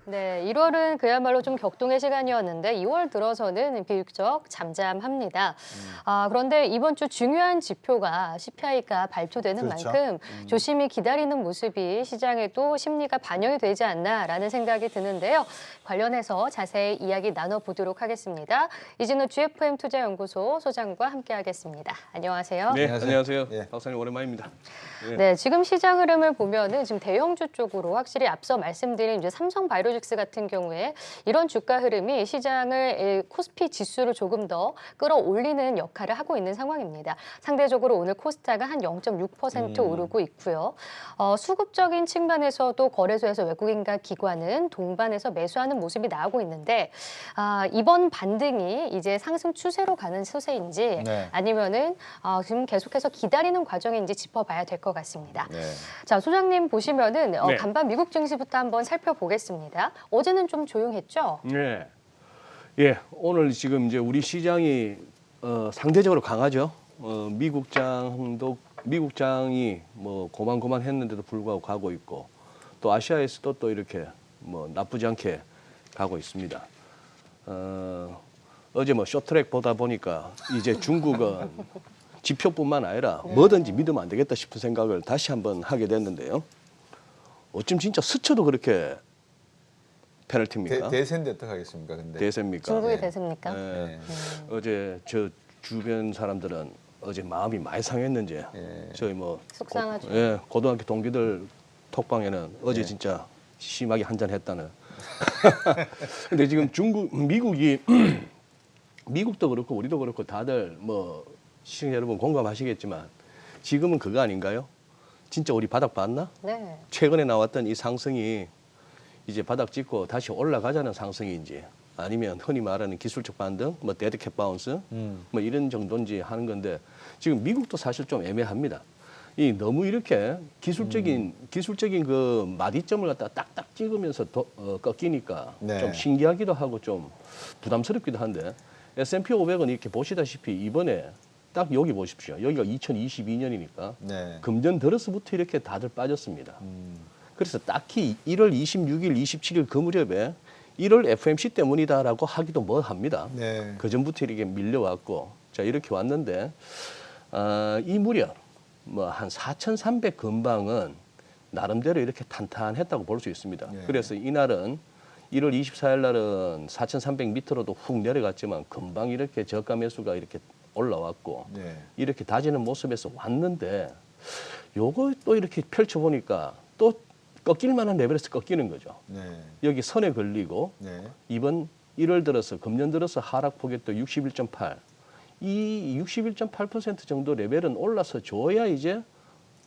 네, 1월은 그야말로 좀 격동의 시간이었는데 2월 들어서는 비교적 잠잠합니다. 그런데 이번 주 중요한 지표가 CPI가 발표되는 그렇죠. 만큼 조심히 기다리는 모습이 시장에도 심리가 반영이 되지 않나라는 생각이 드는데요. 관련해서 자세히 이야기 나눠보도록 하겠습니다. 이진우 GFM 투자연구소 소장과 함께하겠습니다. 안녕하세요. 네, 안녕하세요. 안녕하세요. 예. 박사님 오랜만입니다. 네. 네, 지금 시장 흐름을 보면은 지금 대형주 쪽으로 확실히 앞서 말씀드린 이제 삼성바이오로직스 같은 경우에 이런 주가 흐름이 시장을 코스피 지수를 조금 더 끌어올리는 역할을 하고 있는 상황입니다. 상대적으로 오늘 코스닥은 한 0.6% 오르고 있고요. 수급적인 측면에서도 거래소에서 외국인과 기관은 동반해서 매수하는 모습이 나오고 있는데 이번 반등이 이제 상승 추세로 가는 추세인지 네. 아니면은 지금 계속해서 기다리는 과정인지 짚어봐야 될 것 같습니다. 네. 자, 소장님 보시면은 네. 간밤 미국 증시부터 한번 살펴보겠습니다. 어제는 좀 조용했죠? 네. 예, 오늘 지금 이제 우리 시장이 상대적으로 강하죠. 미국장이 뭐 고만고만했는데도 불구하고 가고 있고 또 아시아에서도 또 이렇게 뭐 나쁘지 않게 가고 있습니다. 어제 뭐 쇼트트랙 보다 보니까 이제 중국은 지표뿐만 아니라 뭐든지 믿으면 안 되겠다 싶은 생각을 다시 한번 하게 됐는데요. 어쩜 진짜 스쳐도 그렇게 페널티입니까? 대세인데 어떡하겠습니까, 근데? 대세입니까? 중국이 네. 대세입니까? 예. 네. 어제 저 주변 사람들은 어제 마음이 많이 상했는지 예. 저희 뭐 속상하죠. 고등학교 동기들 톡방에는 어제 예. 진짜 심하게 한잔했다는. 근데 지금 미국이 미국도 그렇고 우리도 그렇고 다들 뭐 시청자 여러분 공감하시겠지만 지금은 그거 아닌가요? 진짜 우리 바닥 봤나? 네. 최근에 나왔던 이 상승이 이제 바닥 찍고 다시 올라가자는 상승인지 아니면 흔히 말하는 기술적 반등, 뭐 데드캣 바운스, 뭐 이런 정도인지 하는 건데 지금 미국도 사실 좀 애매합니다. 이 너무 이렇게 기술적인 그 마디점을 갖다 딱딱 찍으면서 꺾이니까 네. 좀 신기하기도 하고 좀 부담스럽기도 한데 S&P 500은 이렇게 보시다시피 이번에 딱 여기 보십시오. 여기가 2022년이니까 네. 금년 들어서부터 이렇게 다들 빠졌습니다. 그래서 딱히 1월 26일, 27일 그 무렵에 1월 FMC 때문이다라고 하기도 뭐 합니다. 네. 그 전부터 이렇게 밀려왔고 자 이렇게 왔는데 이 무렵 뭐 한 4,300 근방은 나름대로 이렇게 탄탄했다고 볼 수 있습니다. 네. 그래서 이날은 1월 24일 날은 4,300 밑으로도 훅 내려갔지만 금방 이렇게 저가 매수가 이렇게 올라왔고 네. 이렇게 다지는 모습에서 왔는데 요거 또 이렇게 펼쳐보니까 또 꺾일 만한 레벨에서 꺾이는 거죠. 네. 여기 선에 걸리고 네. 이번 1월 들어서 금년 들어서 하락폭이 또 61.8. 이 61.8% 정도 레벨은 올라서 줘야 이제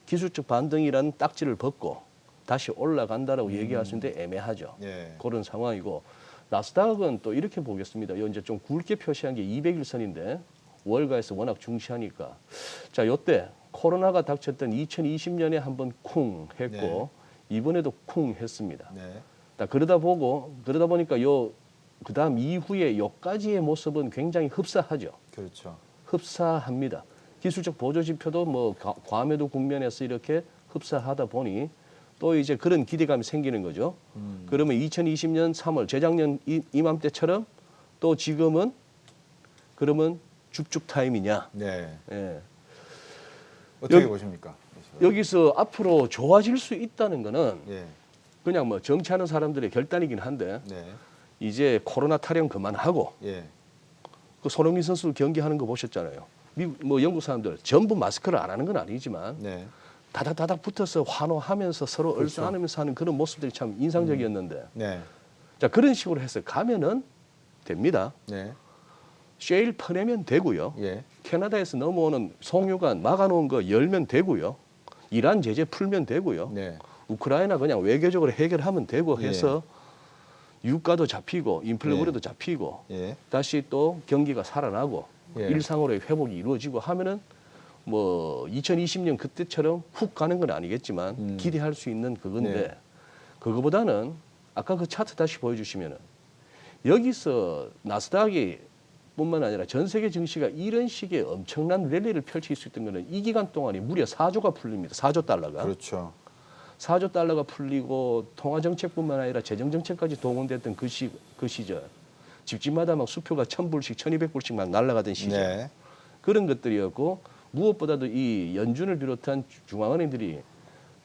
기술적 반등이라는 딱지를 벗고 다시 올라간다라고 얘기할 수 있는데 애매하죠. 네. 그런 상황이고 나스닥은 또 이렇게 보겠습니다. 요 이제 좀 굵게 표시한 게 200일선인데 월가에서 워낙 중시하니까 자 요때 코로나가 닥쳤던 2020년에 한번 쿵 했고 이번에도 쿵 했습니다. 네. 그러다 보니까 요 그다음 이후에 요까지의 모습은 굉장히 흡사하죠. 그렇죠. 흡사합니다. 기술적 보조 지표도 뭐 과매도 국면에서 이렇게 흡사하다 보니 또 이제 그런 기대감이 생기는 거죠. 그러면 2020년 3월 재작년 이맘때처럼 또 지금은 그러면 죽죽 타임이냐? 네. 예. 어떻게 보십니까? 여기서 앞으로 좋아질 수 있다는 거는 예. 그냥 뭐 정치하는 사람들의 결단이긴 한데 네. 이제 코로나 타령 그만하고 예. 그 손흥민 선수 경기하는 거 보셨잖아요. 미국 뭐 영국 사람들 전부 마스크를 안 하는 건 아니지만 네. 다닥다닥 붙어서 환호하면서 서로 그렇죠. 얼싸안으면서 하는 그런 모습들이 참 인상적이었는데 네. 자 그런 식으로 해서 가면은 됩니다. 네. 셰일 퍼내면 되고요. 예. 캐나다에서 넘어오는 송유관 막아놓은 거 열면 되고요. 이란 제재 풀면 되고요. 네. 우크라이나 그냥 외교적으로 해결하면 되고 예. 해서 유가도 잡히고 인플레 예. 우려도 잡히고 예. 다시 또 경기가 살아나고 예. 일상으로의 회복이 이루어지고 하면은 뭐 2020년 그때처럼 훅 가는 건 아니겠지만 기대할 수 있는 그건데 네. 그거보다는 아까 그 차트 다시 보여주시면은 여기서 나스닥이 뿐만 아니라 전 세계 증시가 이런 식의 엄청난 랠리를 펼칠 수 있던 거는 이 기간 동안이 무려 4조가 풀립니다. 4조 달러가. 그렇죠. 4조 달러가 풀리고 통화 정책뿐만 아니라 재정 정책까지 동원됐던 그 시절 집집마다 막 수표가 1,000불씩 1,200불씩 막 날아가던 시절 네. 그런 것들이었고 무엇보다도 이 연준을 비롯한 중앙은행들이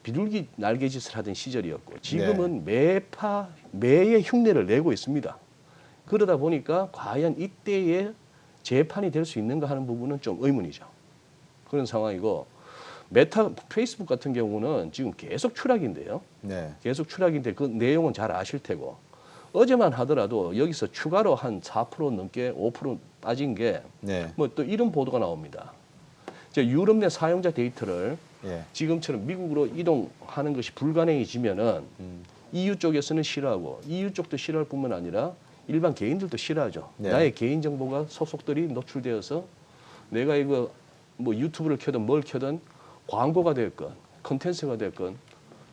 비둘기 날개짓을 하던 시절이었고 지금은 매의 흉내를 내고 있습니다. 그러다 보니까 과연 이때의 재판이 될 수 있는가 하는 부분은 좀 의문이죠. 그런 상황이고 메타 페이스북 같은 경우는 지금 계속 추락인데요. 네. 계속 추락인데 그 내용은 잘 아실 테고 어제만 하더라도 여기서 추가로 한 4% 넘게 5% 빠진 게 네. 뭐 또 이런 보도가 나옵니다. 이제 유럽 내 사용자 데이터를 예. 지금처럼 미국으로 이동하는 것이 불가능해지면은 EU 쪽에서는 싫어하고 EU 쪽도 싫어할 뿐만 아니라 일반 개인들도 싫어하죠. 네. 나의 개인 정보가 소속들이 노출되어서 내가 이거 뭐 유튜브를 켜든 뭘 켜든 광고가 됐건 컨텐츠가 됐건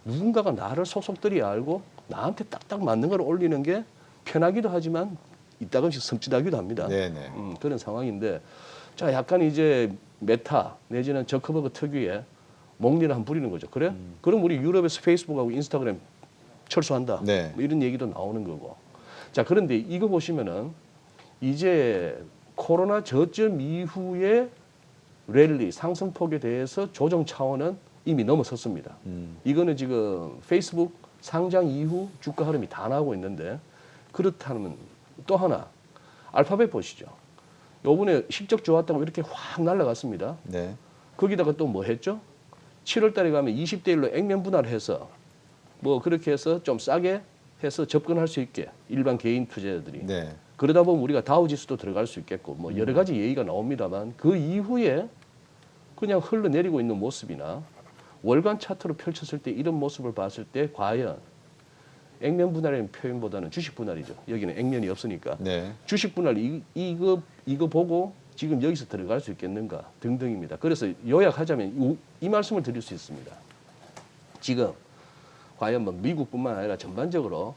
누군가가 나를 소속들이 알고 나한테 딱딱 맞는 걸 올리는 게 편하기도 하지만 이따금씩 섬찟하기도 합니다. 네네. 그런 상황인데 자 약간 이제 메타 내지는 저커버그 특유의 목리를 한번 부리는 거죠. 그래? 그럼 우리 유럽에서 페이스북하고 인스타그램 철수한다. 네. 뭐 이런 얘기도 나오는 거고. 자 그런데 이거 보시면은 이제 코로나 저점 이후에 랠리 상승폭에 대해서 조정 차원은 이미 넘어섰습니다. 이거는 지금 페이스북 상장 이후 주가 흐름이 다 나오고 있는데 그렇다면 또 하나 알파벳 보시죠. 요번에 실적 좋았다고 이렇게 확 날아갔습니다. 네. 거기다가 또 뭐 했죠? 7월 달에 가면 20대 1로 액면 분할해서 뭐 그렇게 해서 좀 싸게 해서 접근할 수 있게 일반 개인 투자자들이 네. 그러다 보면 우리가 다우 지수도 들어갈 수 있겠고 뭐 여러 가지 얘기가 나옵니다만 그 이후에 그냥 흘러내리고 있는 모습이나 월간 차트로 펼쳤을 때 이런 모습을 봤을 때 과연 액면 분할이라는 표현보다는 주식 분할이죠. 여기는 액면이 없으니까 네. 주식 분할 이거 보고 지금 여기서 들어갈 수 있겠는가 등등입니다. 그래서 요약하자면 이 말씀을 드릴 수 있습니다. 지금 과연 뭐 미국뿐만 아니라 전반적으로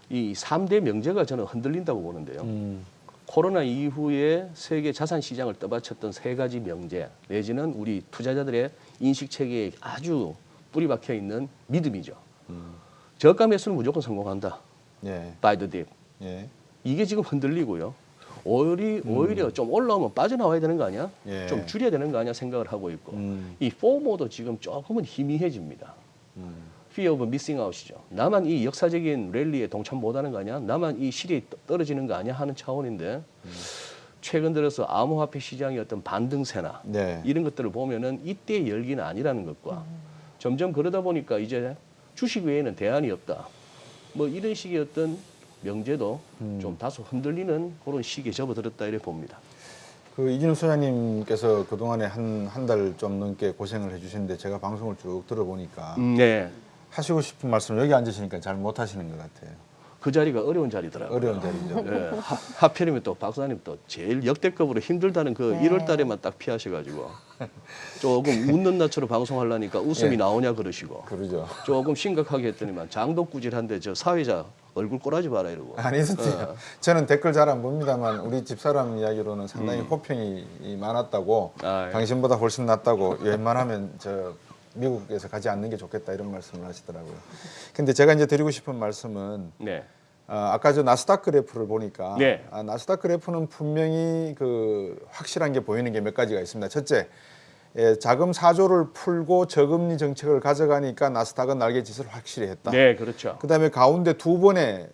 이 3대 명제가 저는 흔들린다고 보는데요. 코로나 이후에 세계 자산 시장을 떠받쳤던 세 가지 명제 내지는 우리 투자자들의 인식 체계에 아주 뿌리 박혀 있는 믿음이죠. 저가 매수는 무조건 성공한다. 예. Buy the dip. 예. 이게 지금 흔들리고요. 오히려 좀 올라오면 빠져나와야 되는 거 아니야? 예. 좀 줄여야 되는 거 아니야 생각을 하고 있고 이 FOMO도 지금 조금은 희미해집니다. Fear of missing out이죠. 나만 이 역사적인 랠리에 동참 못하는 거 아니야? 나만 이 실이 떨어지는 거 아니야? 하는 차원인데 최근 들어서 암호화폐 시장의 어떤 반등세나 네. 이런 것들을 보면은 이때 열기는 아니라는 것과 점점 그러다 보니까 이제 주식 외에는 대안이 없다. 뭐 이런 식의 어떤 명제도 좀 다소 흔들리는 그런 시기에 접어들었다 이렇게 봅니다. 그 이진우 소장님께서 그동안에 한 달 좀 넘게 고생을 해주셨는데 제가 방송을 쭉 들어보니까 네. 하시고 싶은 말씀 여기 앉으시니까 잘 못하시는 것 같아요. 그 자리가 어려운 자리더라고요. 어려운 자리죠. 예, 하필이면 또 박사님 또 제일 역대급으로 힘들다는 그 1월 달에만 딱 피하셔가지고 조금 웃는 낯으로 방송하려니까 웃음이 예. 나오냐 그러시고 그러죠. 조금 심각하게 했더니만 장독구질한데 저 사회자 얼굴 꼬라지 마라 이러고. 아니, 선생님. 저는 댓글 잘 안 봅니다만 우리 집사람 이야기로는 상당히 호평이 많았다고 아, 예. 당신보다 훨씬 낫다고 웬만하면 저 미국에서 가지 않는 게 좋겠다 이런 말씀을 하시더라고요. 근데 제가 이제 드리고 싶은 말씀은 네. 아까 저 나스닥 그래프를 보니까 네. 나스닥 그래프는 분명히 그 확실한 게 보이는 게 몇 가지가 있습니다. 첫째, 자금 4조를 풀고 저금리 정책을 가져가니까 나스닥은 날개짓을 확실히 했다. 네, 그렇죠. 그다음에 가운데 두 번의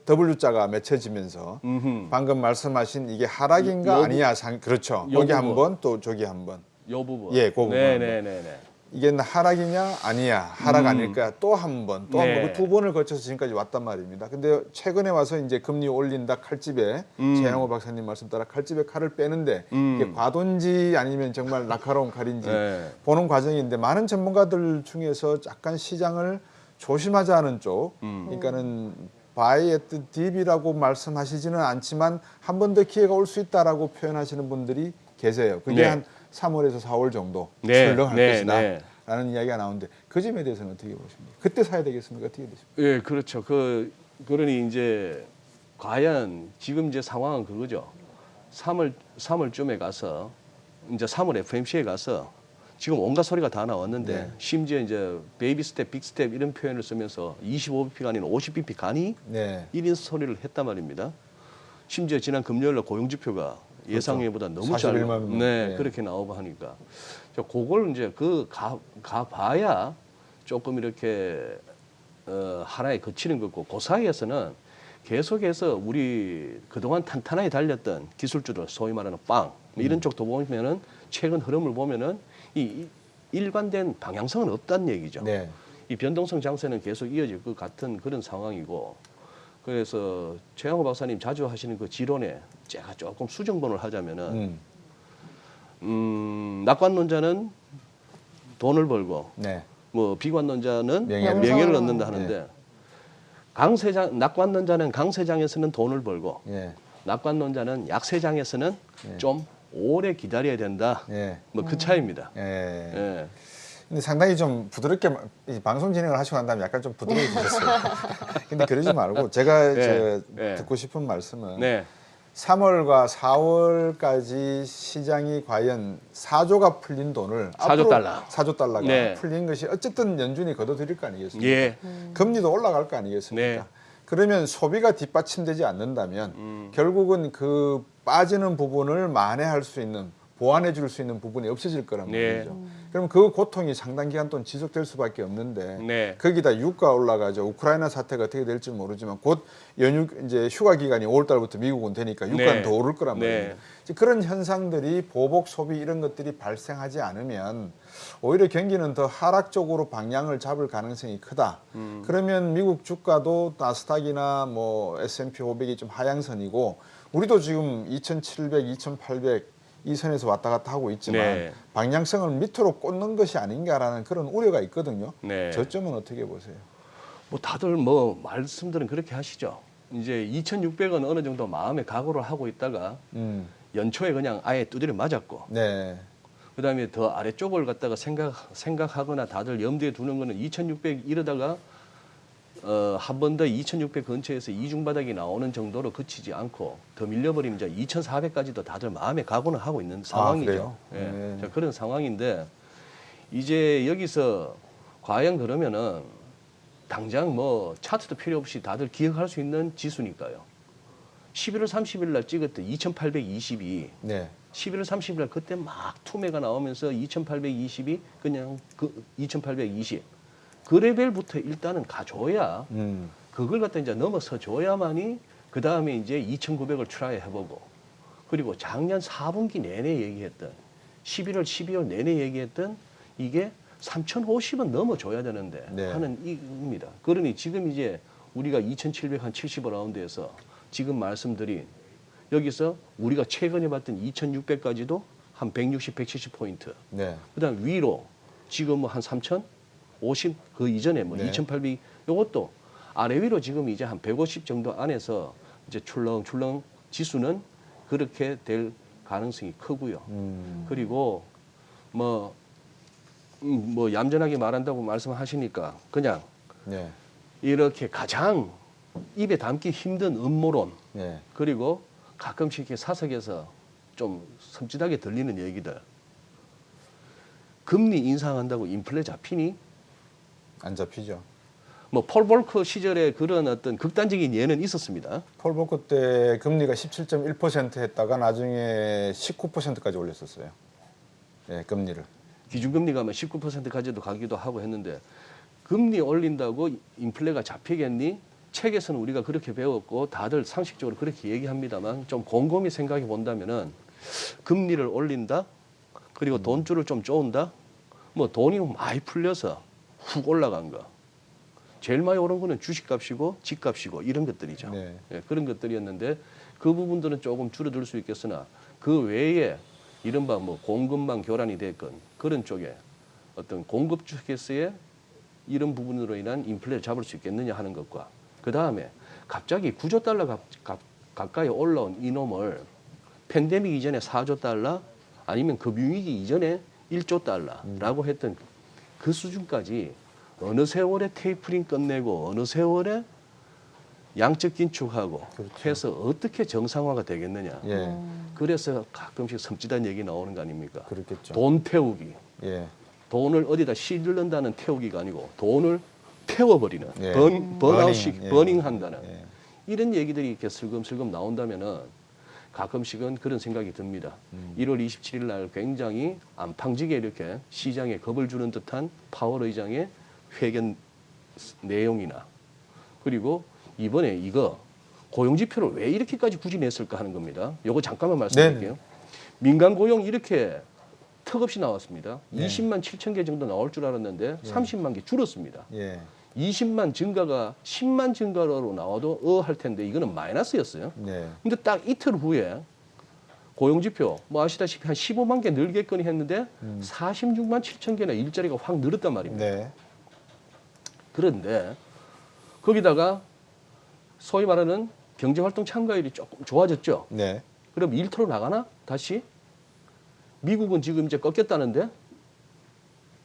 W자가 맺혀지면서 음흠. 방금 말씀하신 이게 하락인가 요 아니냐 그렇죠. 요 여기 한 부분. 번 또 저기 한 번. 요 부분. 예, 그 부분. 네네네네. 이게 하락이냐 아니야 하락 아닐까 또 한 번 또 한 번 네. 그 두 번을 거쳐서 지금까지 왔단 말입니다. 근데 최근에 와서 이제 금리 올린다 칼집에 최양호 박사님 말씀 따라 칼집에 칼을 빼는데 이게 과도인지 아니면 정말 날카로운 칼인지 네. 보는 과정인데 많은 전문가들 중에서 약간 시장을 조심하자는 쪽 그러니까는 바이 애트 딥이라고 말씀하시지는 않지만 한 번 더 기회가 올 수 있다라고 표현하시는 분들이 계세요. 그게 네. 한 3월에서 4월 정도 네, 출렁할 네, 것이다. 네. 라는 이야기가 나오는데 그 점에 대해서는 어떻게 보십니까? 그때 사야 되겠습니까? 어떻게 되십니까? 예, 그렇죠. 그러니 이제 과연 지금 이제 상황은 그거죠. 3월쯤에 가서 이제 3월 FMC에 가서 지금 온갖 소리가 다 나왔는데 네. 심지어 이제 베이비 스텝, 빅 스텝 이런 표현을 쓰면서 25bp가 아닌 50bp 가니 네. 이런 소리를 했단 말입니다. 심지어 지난 금요일날 고용지표가 예상외보다 너무 41만 잘 명. 네, 네. 그렇게 나오고 하니까 그걸 이제 가봐야 조금 이렇게 하나에 그치는 거고 그 사이에서는 계속해서 우리 그동안 탄탄하게 달렸던 기술주들 소위 말하는 빵 이런 쪽도 보면은 최근 흐름을 보면은 이 일관된 방향성은 없다는 얘기죠. 네. 이 변동성 장세는 계속 이어질 것 같은 그런 상황이고 그래서 최양호 박사님 자주 하시는 그 지론에 제가 조금 수정본을 하자면은 낙관론자는 돈을 벌고 네. 뭐 비관론자는 명예를 명예를 얻는다. 얻는다 하는데 강세장 낙관론자는 강세장에서는 돈을 벌고 예. 낙관론자는 약세장에서는 네. 좀 오래 기다려야 된다. 예. 뭐 그 차이입니다. 예. 예. 근데 상당히 좀 부드럽게 이 방송 진행을 하시고 난 다음에 약간 좀 부드러워지셨어요. 근데 그러지 말고 제가 네. 네. 듣고 싶은 말씀은 네. 3월과 4월까지 시장이 과연 4조가 풀린 돈을 4조 앞으로 달러. 4조 달러가 네. 풀린 것이 어쨌든 연준이 걷어들일 거 아니겠습니까? 예. 금리도 올라갈 거 아니겠습니까? 네. 그러면 소비가 뒷받침되지 않는다면 결국은 그 빠지는 부분을 만회할 수 있는 보완해 줄 수 있는 부분이 없어질 거란 네. 말이죠. 그럼 그 고통이 상당 기간 동안 지속될 수밖에 없는데 네. 거기다 유가 올라가죠. 우크라이나 사태가 어떻게 될지 모르지만 곧 연휴 이제 휴가 기간이 5월 달부터 미국은 되니까 유가는 네. 더 오를 거란 네. 말이에요. 이제 그런 현상들이 보복 소비 이런 것들이 발생하지 않으면 오히려 경기는 더 하락 쪽으로 방향을 잡을 가능성이 크다. 그러면 미국 주가도 나스닥이나 뭐 S&P 500이 좀 하향선이고 우리도 지금 2,700, 2,800 이 선에서 왔다 갔다 하고 있지만 네. 방향성을 밑으로 꽂는 것이 아닌가라는 그런 우려가 있거든요. 네. 저점은 어떻게 보세요? 뭐 다들 뭐 말씀들은 그렇게 하시죠. 이제 2,600원 어느 정도 마음에 각오를 하고 있다가 연초에 그냥 아예 두드려 맞았고 네, 그다음에 더 아래쪽을 갖다가 생각하거나 다들 염두에 두는 거는 2,600 이러다가 한 번 더 2,600 근처에서 이중바닥이 나오는 정도로 그치지 않고 더 밀려버리면 이제 2,400까지도 다들 마음에 각오는 하고 있는 상황이죠. 그래요? 예. 네. 자, 그런 상황인데 이제 여기서 과연 그러면은 당장 뭐 차트도 필요 없이 다들 기억할 수 있는 지수니까요. 11월 30일 날 찍었던 2,822. 네, 11월 30일 날 그때 막 투매가 나오면서 2,820이 그냥 그 2,820. 그 레벨부터 일단은 가줘야 그걸 갖다 이제 넘어서 줘야만이 그 다음에 이제 2,900을 트라이 해보고 그리고 작년 4분기 내내 얘기했던 11월, 12월 내내 얘기했던 이게 3,050은 넘어줘야 되는데 네. 하는 이겁니다. 그러니 지금 이제 우리가 2,770 라운드에서 지금 말씀드린 여기서 우리가 최근에 봤던 2,600까지도 한 160, 170포인트. 네, 그다음 위로 지금 뭐 한 3,050 그 이전에 뭐 네. 2,800 요것도 아래 위로 지금 이제 한 150 정도 안에서 이제 출렁출렁 지수는 그렇게 될 가능성이 크고요. 그리고 뭐 얌전하게 말한다고 말씀하시니까 그냥 네, 이렇게 가장 입에 담기 힘든 음모론 네, 그리고 가끔씩 이렇게 사석에서 좀 섬찟하게 들리는 얘기들. 금리 인상한다고 인플레 잡히니? 안 잡히죠. 뭐 폴 볼커 시절에 그런 어떤 극단적인 예는 있었습니다. 폴 보커 때 금리가 17.1% 했다가 나중에 19%까지 올렸었어요. 네, 금리를. 기준금리가 뭐 19%까지도 가기도 하고 했는데 금리 올린다고 인플레가 잡히겠니? 책에서는 우리가 그렇게 배웠고 다들 상식적으로 그렇게 얘기합니다만 좀 곰곰이 생각해 본다면은 금리를 올린다 그리고 돈줄을 좀 쪼은다 뭐 돈이 많이 풀려서 훅 올라간 거 제일 많이 오른 거는 주식값이고 집값이고 이런 것들이죠. 네. 예, 그런 것들이었는데 그 부분들은 조금 줄어들 수 있겠으나 그 외에 이른바 뭐 공급망 교란이 됐건 그런 쪽에 어떤 공급 쪽에서의 이런 부분으로 인한 인플레를 잡을 수 있겠느냐 하는 것과 그 다음에 갑자기 9조 달러 가까이 올라온 이놈을 팬데믹 이전에 4조 달러 아니면 금융위기 이전에 1조 달러라고 했던 그 수준까지 어느 세월에 테이프링 끝내고 어느 세월에 양적 긴축하고 그렇죠. 해서 어떻게 정상화가 되겠느냐. 예, 그래서 가끔씩 섬찟한 얘기 나오는 거 아닙니까? 그렇겠죠. 돈 태우기. 예, 돈을 어디다 실른다는 태우기가 아니고 돈을 태워버리는 예. 번아웃식 예. 버닝한다는 예. 이런 얘기들이 이렇게 슬금슬금 나온다면은 가끔씩은 그런 생각이 듭니다. 1월 27일 날 굉장히 안팡지게 이렇게 시장에 겁을 주는 듯한 파월 의장의 회견 내용이나 그리고 이번에 이거 고용지표를 왜 이렇게까지 굳이 냈을까 하는 겁니다. 요거 잠깐만 말씀드릴게요. 네네. 민간 고용 이렇게 턱없이 나왔습니다. 네. 20만 7천 개 정도 나올 줄 알았는데 30만 개 줄었습니다. 예, 20만 증가가 10만 증가로 나와도 할 텐데 이거는 마이너스였어요. 네, 근데 딱 이틀 후에 고용지표 뭐 아시다시피 한 15만 개 늘겠거니 했는데 46만 7천 개나 일자리가 확 늘었단 말입니다. 네, 그런데 거기다가 소위 말하는 경제활동 참가율이 조금 좋아졌죠. 네, 그럼 일터로 나가나? 다시? 미국은 지금 이제 꺾였다는데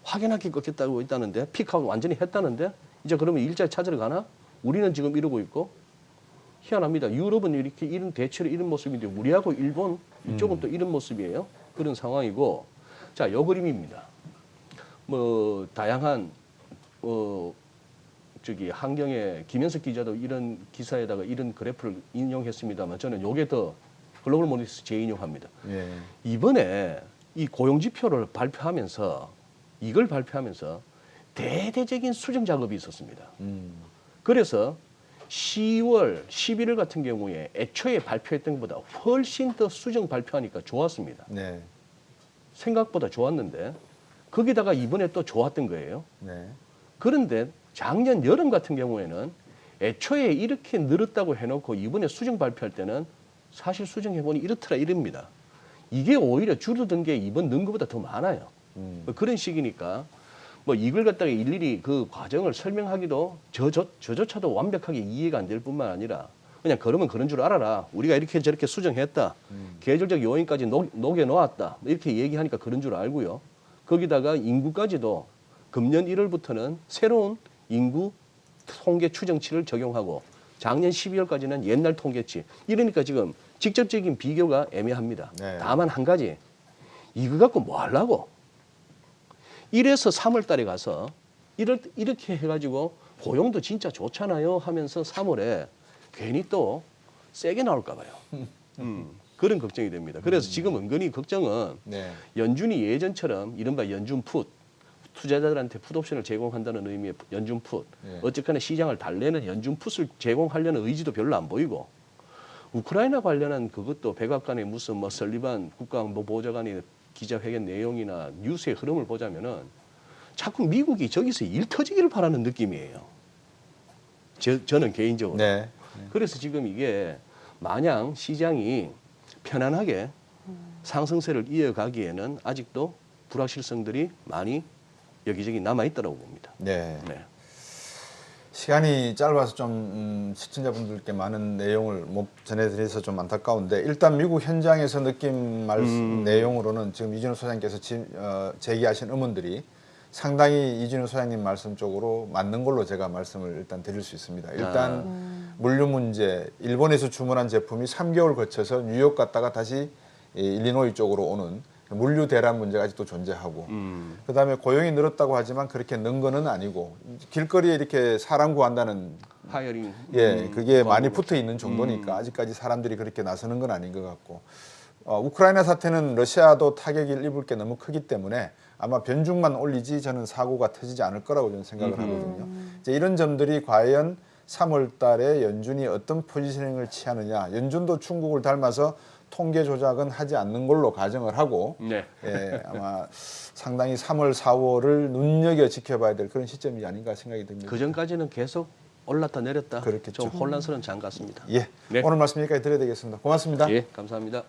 확연하게 꺾였다고 있다는데 피크아웃 완전히 했다는데 이제 그러면 일자리 찾으러 가나? 우리는 지금 이러고 있고 희한합니다. 유럽은 이렇게 이런 대체로 이런 모습인데 우리하고 일본 이쪽은 또 이런 모습이에요. 그런 상황이고 자, 요 그림입니다. 뭐 다양한 한경의 김현석 기자도 이런 기사에다가 이런 그래프를 인용했습니다만 저는 요게 더 글로벌 모니터스 재인용합니다. 예, 이번에 이 고용지표를 발표하면서 이걸 발표하면서 대대적인 수정 작업이 있었습니다. 그래서 10월, 11월 같은 경우에 애초에 발표했던 것보다 훨씬 더 수정 발표하니까 좋았습니다. 네, 생각보다 좋았는데 거기다가 이번에 또 좋았던 거예요. 네, 그런데 작년 여름 같은 경우에는 애초에 이렇게 늘었다고 해놓고 이번에 수정 발표할 때는 사실 수정해보니 이렇더라 이럽니다. 이게 오히려 줄어든 게 이번 는 것보다 더 많아요. 그런 식이니까 뭐 이걸 갖다가 일일이 그 과정을 설명하기도 저조차도 완벽하게 이해가 안 될 뿐만 아니라 그냥 그러면 그런 줄 알아라. 우리가 이렇게 저렇게 수정했다. 계절적 요인까지 녹여놓았다. 이렇게 얘기하니까 그런 줄 알고요. 거기다가 인구까지도 금년 1월부터는 새로운 인구 통계 추정치를 적용하고 작년 12월까지는 옛날 통계치. 이러니까 지금 직접적인 비교가 애매합니다. 네. 다만 한 가지. 이거 갖고 뭐 하려고? 이래서 3월 달에 가서 이렇게 해가지고 고용도 진짜 좋잖아요 하면서 3월에 괜히 또 세게 나올까 봐요. 그런 걱정이 됩니다. 그래서 지금 은근히 걱정은 네, 연준이 예전처럼 이른바 연준 풋, 투자자들한테 풋옵션을 제공한다는 의미의 연준 풋, 네. 어쨌거나 시장을 달래는 연준 풋을 제공하려는 의지도 별로 안 보이고 우크라이나 관련한 그것도 백악관의 무슨 뭐 설리반 국가안보보좌관의 기자회견 내용이나 뉴스의 흐름을 보자면은 자꾸 미국이 저기서 일 터지기를 바라는 느낌이에요. 저는 개인적으로. 네, 그래서 지금 이게 마냥 시장이 편안하게 상승세를 이어가기에는 아직도 불확실성들이 많이 여기저기 남아있다고 봅니다. 네. 네. 시간이 짧아서 좀 시청자분들께 많은 내용을 못 전해드려서 좀 안타까운데 일단 미국 현장에서 느낀 내용으로는 지금 이진우 소장님께서 제기하신 의문들이 상당히 이진우 소장님 말씀 쪽으로 맞는 걸로 제가 말씀을 일단 드릴 수 있습니다. 일단 물류 문제, 일본에서 주문한 제품이 3개월 거쳐서 뉴욕 갔다가 다시 일리노이 쪽으로 오는 물류 대란 문제가 아직도 존재하고 그다음에 고용이 늘었다고 하지만 그렇게 는 거는 아니고 길거리에 이렇게 사람 구한다는 하이어링. 그게 많이 붙어 있는 정도니까 아직까지 사람들이 그렇게 나서는 건 아닌 것 같고 우크라이나 사태는 러시아도 타격을 입을 게 너무 크기 때문에 아마 변죽만 올리지 저는 사고가 터지지 않을 거라고 저는 생각을 하거든요. 이제 이런 점들이 과연 3월 달에 연준이 어떤 포지셔닝을 취하느냐. 연준도 중국을 닮아서 통계 조작은 하지 않는 걸로 가정을 하고 네. 아마 상당히 3월, 4월을 눈여겨 지켜봐야 될 그런 시점이 아닌가 생각이 듭니다. 그 전까지는 계속 올랐다 내렸다. 그렇겠죠. 좀 혼란스러운 장 같습니다. 예, 네. 오늘 말씀 여기까지 드려야 되겠습니다. 고맙습니다. 예, 감사합니다.